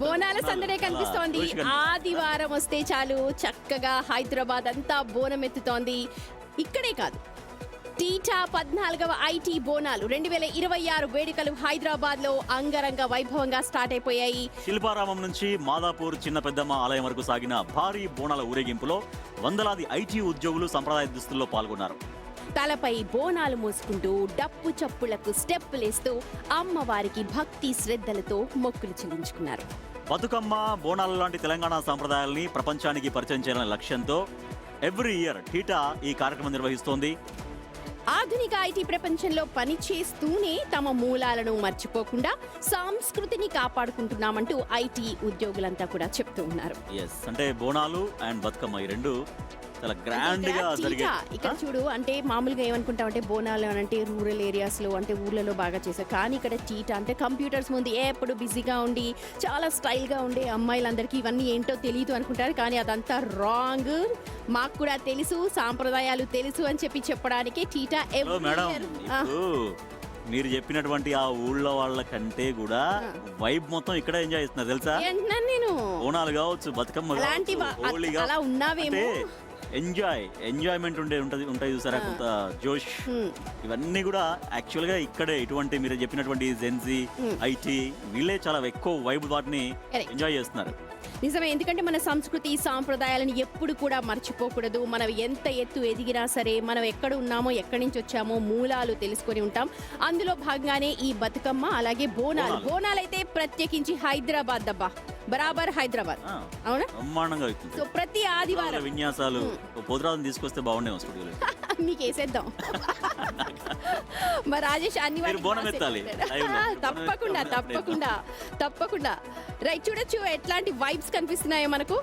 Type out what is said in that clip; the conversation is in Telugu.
బోనాల సందడే కనిపిస్తోంది. ఆదివారం వస్తే చాలు చక్కగా హైదరాబాద్ అంతా బోనం ఎత్తుతోంది. ఇక్కడే కాదు, టీటా 14వ ఐటీ బోనాలు 2026 వేడుకలు హైదరాబాద్ లో అంగరంగ వైభవంగా స్టార్ట్ అయిపోయాయి. శిల్పారామం నుంచి మాదాపూర్ చిన్న పెద్దమ్మ ఆలయం వరకు సాగిన భారీ బోనాల ఊరేగింపులో వందలాది ఐటీ ఉద్యోగులు సంప్రదాయ దుస్తుల్లో పాల్గొన్నారు. తలపై బోనాలు మోసుకుంటూ డప్పు చప్పులకు స్టెప్పులేస్తూ అమ్మవారికి భక్తి శ్రద్ధలతో మొక్కులు చెల్లించుకున్నారు. బతుకమ్మ, బోనాలు లాంటి తెలంగాణ సంప్రదాయాల్ని ప్రపంచానికి పరిచయం చేయాలనే లక్ష్యంతో ఎవ్రీ ఇయర్ టీటా ఈ కార్యక్రమం నిర్వహిస్తోంది. ఆధునిక ఐటీ ప్రపంచంలో పనిచేస్తూనే తమ మూలాలను మర్చిపోకుండా సంస్కృతిని కాపాడుకుంటున్నామంటూ ఐటీ ఉద్యోగులంతా కూడా చెప్తూ ఉన్నారు. అంటే బోనాలు అండ్ బతుకమ్మ ఈ రెండు చాలా గ్రాండ్ గా జరిగే. ఇక్కడ చూడు, అంటే మామూలుగా ఏమనుకుంటాం అంటే బోనాలు అంటే రూరల్ ఏరియాస్ లో అంటే ఊర్లలో బాగా చేశారు. కానీ ఇక్కడ టీటా అంటే కంప్యూటర్స్ ముందు ఎప్పుడు బిజీగా ఉండి చాలా స్టైల్ గా ఉండే అమ్మాయిలందరికీ ఇవన్నీ ఏంటో తెలియదు అనుకుంటారు. కానీ అదంతా రాంగ్. మాకు కూడా తెలుసు, సాంప్రదాయాలు తెలుసు అని చెప్పడానికి టీటా మీరు చెప్పినటువంటి ఆ ఊళ్ళో వాళ్ళ కంటే కూడా వైబ్ మొత్తం ఇక్కడ ఎంజాయ్ చేస్తున్నారు తెలుసా. నేను బోనాలు కావచ్చు, బతుకమ్మ అలా ఉన్నావేమో, ఎంజాయ్మెంట్ ఉంటాయి చూసారా, కొంత జోష్. ఇవన్నీ కూడా యాక్చువల్ గా ఇక్కడే ఇటువంటి మీరు చెప్పినటువంటి జెన్జీ ఐటీ వీళ్ళే చాలా ఎక్కువ వైబ్ వాటిని ఎంజాయ్ చేస్తున్నారు. నిజమే, ఎందుకంటే మన సంస్కృతి సాంప్రదాయాలను ఎప్పుడు కూడా మర్చిపోకూడదు. మనం ఎంత ఎత్తు ఎదిగినా సరే మనం ఎక్కడ ఉన్నామో ఎక్కడి నుంచి వచ్చామో మూలాలు తెలుసుకొని ఉంటాం. అందులో భాగంగానే ఈ బతుకమ్మ అలాగే బోనాలు అయితే ప్రత్యేకించి హైదరాబాద్ దబ్బా, బరాబర్ హైదరాబాద్. అవునా, బ్రహ్మాండంగా. సో ప్రతి ఆదివారం విన్యాసాలు పొద్దురాలను తీసుకొస్తే బాగుండే స్టూడియోలో మీకు వేసేద్దాం. మరి రాజేష్ అన్ని బోనం ఎత్తాలి. తప్పకుండా రైట్, చూడొచ్చు ఎట్లాంటి వైబ్స్ కనిపిస్తున్నాయో మనకు.